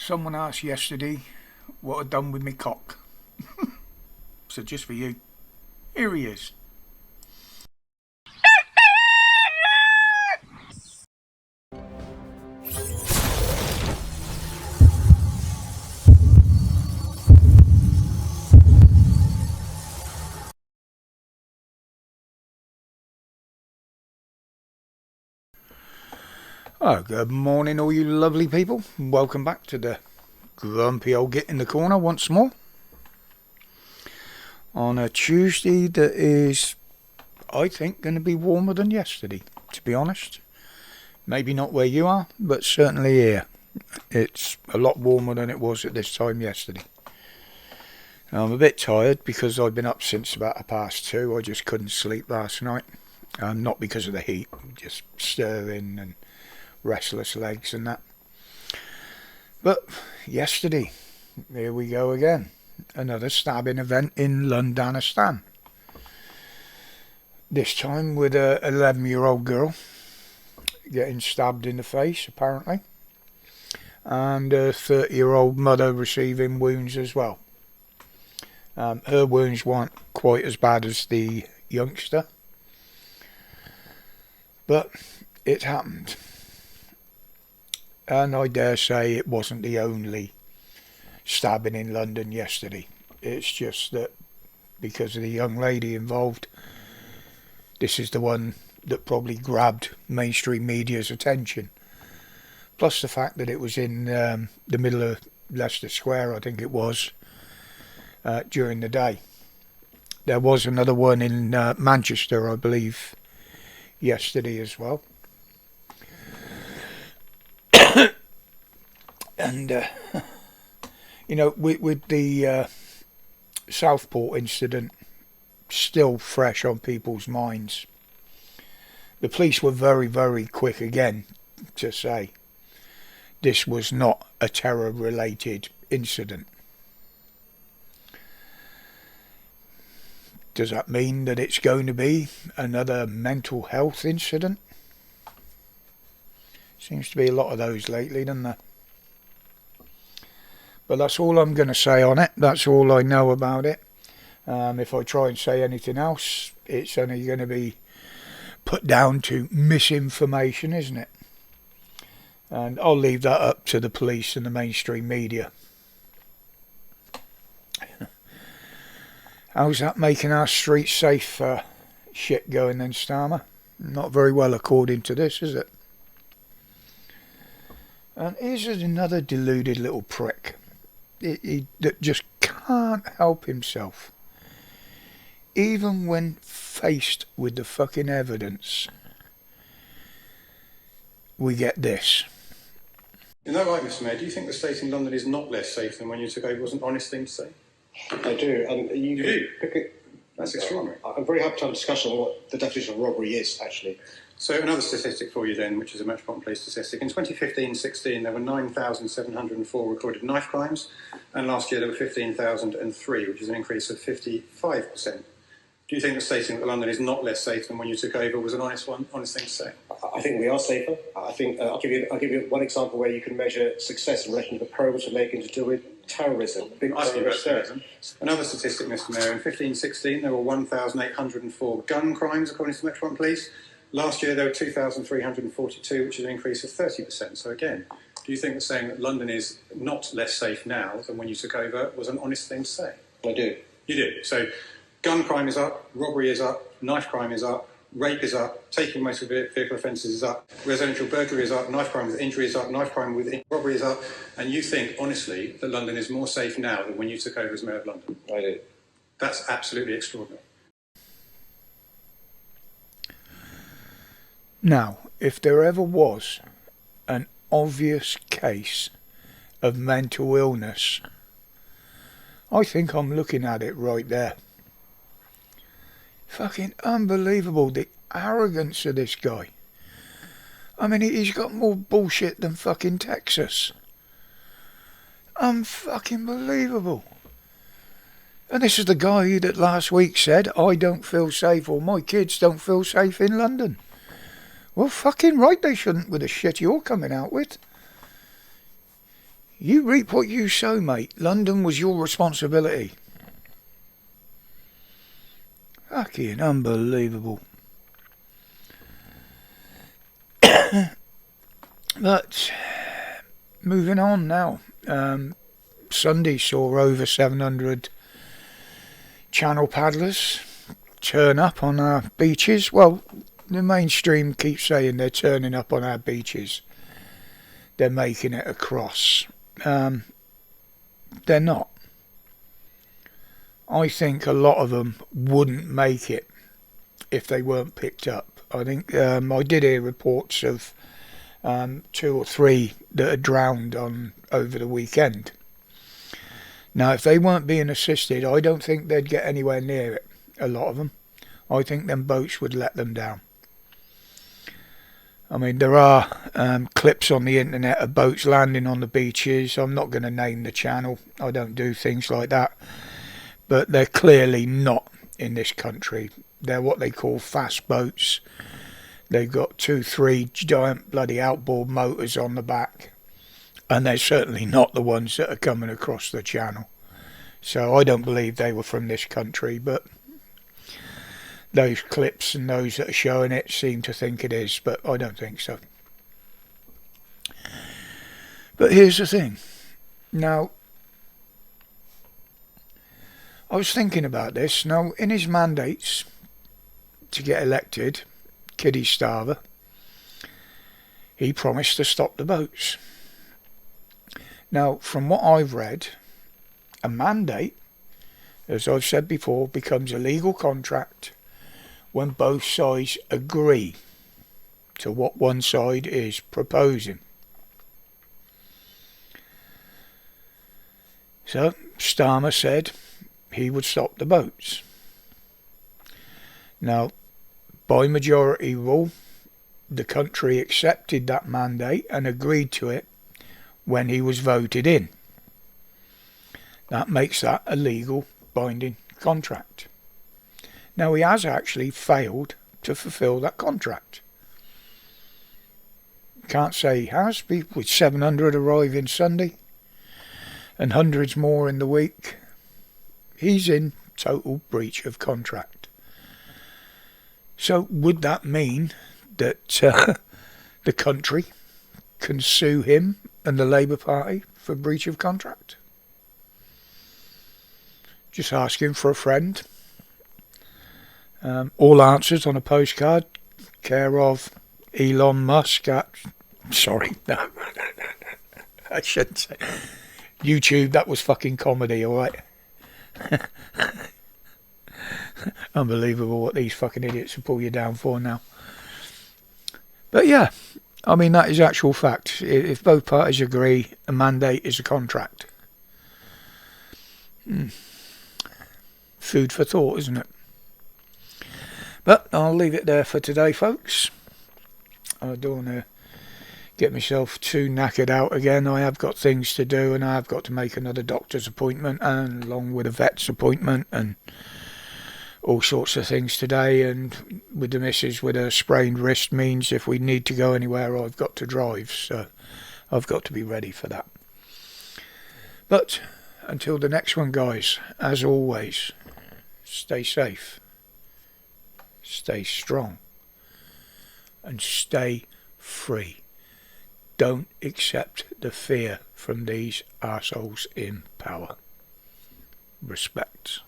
Someone asked yesterday what I'd done with me cock. So just for you, here he is. Oh, good morning all you lovely people. Welcome back to the grumpy old git in the corner once more. On a Tuesday that is, I think, going to be warmer than yesterday, to be honest. Maybe not where you are, but certainly here. It's a lot warmer than it was at this time yesterday. I'm a bit tired because I've been up since about 2:30. I just couldn't sleep last night. Not because of the heat, just stirring and restless legs and that. But yesterday, here we go again. Another stabbing event in Londonistan. This time with a 11-year-old girl getting stabbed in the face, apparently. And a 30-year-old mother receiving wounds as well. Her wounds weren't quite as bad as the youngster. But it happened. And I dare say it wasn't the only stabbing in London yesterday. It's just that because of the young lady involved, this is the one that probably grabbed mainstream media's attention. Plus the fact that it was in the middle of Leicester Square, I think it was, during the day. There was another one in Manchester, I believe, yesterday as well. And, with the Southport incident still fresh on people's minds, the police were very, very quick again to say this was not a terror-related incident. Does that mean that it's going to be another mental health incident? Seems to be a lot of those lately, doesn't there? But that's all I'm going to say on it. That's all I know about it. If I try and say anything else, it's only going to be put down to misinformation, isn't it? And I'll leave that up to the police and the mainstream media. How's that making our streets safe shit going then, Starmer? Not very well according to this, is it? And here's another deluded little prick. He that just can't help himself. Even when faced with the fucking evidence, we get this. Is that right, Mr. Mayor? Do you think the state in London is not less safe than when you took over? Was an honest thing to say? I do. And you do? Pick it. That's extraordinary. I'm very happy to have a discussion on what the definition of robbery is, actually. So another statistic for you then, which is a Metropolitan Police statistic. In 2015-16, there were 9,704 recorded knife crimes, and last year there were 15,003, which is an increase of 55%. Do you think the state in London is not less safe than when you took over was an honest thing to say? I think we are safer. I think I'll give you one example where you can measure success in relation to the progress we're making to do with terrorism. Terrorism. Another statistic, Mr. Mayor. In 2015-16, there were 1,804 gun crimes, according to the Metropolitan Police. Last year, there were 2,342, which is an increase of 30%. So again, do you think that saying that London is not less safe now than when you took over was an honest thing to say? I do. You do. So gun crime is up, robbery is up, knife crime is up, rape is up, taking motor vehicle offences is up, residential burglary is up, knife crime with injury is up, knife crime with robbery is up, and you think, honestly, that London is more safe now than when you took over as Mayor of London? I do. That's absolutely extraordinary. Now, if there ever was an obvious case of mental illness, I think I'm looking at it right there. Fucking unbelievable, the arrogance of this guy. I mean, he's got more bullshit than fucking Texas. Unfucking believable. And this is the guy that last week said, I don't feel safe, or my kids don't feel safe in London. Well, fucking right they shouldn't with the shit you're coming out with. You reap what you sow, mate. London was your responsibility. Fucking unbelievable. But moving on now. Sunday saw over 700 channel paddlers turn up on our beaches. Well, the mainstream keeps saying they're turning up on our beaches. They're making it across. They're not. I think a lot of them wouldn't make it if they weren't picked up. I think I did hear reports of 2 or 3 that had drowned on over the weekend. Now, if they weren't being assisted, I don't think they'd get anywhere near it, a lot of them. I think them boats would let them down. I mean, there are clips on the internet of boats landing on the beaches. I'm not going to name the channel. I don't do things like that. But they're clearly not in this country. They're what they call fast boats. They've got 2, 3 giant bloody outboard motors on the back. And they're certainly not the ones that are coming across the channel. So I don't believe they were from this country, but those clips and those that are showing it seem to think it is, but I don't think so. But here's the thing. Now, I was thinking about this. Now, in his mandates to get elected, Keir Starmer, he promised to stop the boats. Now, from what I've read, a mandate, as I've said before, becomes a legal contract when both sides agree to what one side is proposing. So, Starmer said he would stop the boats. Now, by majority rule, the country accepted that mandate and agreed to it when he was voted in. That makes that a legal binding contract. Now, he has actually failed to fulfil that contract. Can't say he has, with 700 arriving Sunday and hundreds more in the week. He's in total breach of contract. So would that mean that the country can sue him and the Labour Party for breach of contract? Just asking for a friend. All answers on a postcard, care of Elon Musk at... Sorry, no. I shouldn't say. YouTube, that was fucking comedy, alright? Unbelievable what these fucking idiots will pull you down for now. But yeah, I mean, that is actual fact. If both parties agree, a mandate is a contract. Food for thought, isn't it? But I'll leave it there for today, folks. I don't want to get myself too knackered out again. I have got things to do, and I have got to make another doctor's appointment, and along with a vet's appointment, and all sorts of things today. And with the missus with a sprained wrist means if we need to go anywhere, I've got to drive, so I've got to be ready for that. But until the next one, guys, as always, stay safe, stay strong, and stay free. Don't accept the fear from these arseholes in power. Respect.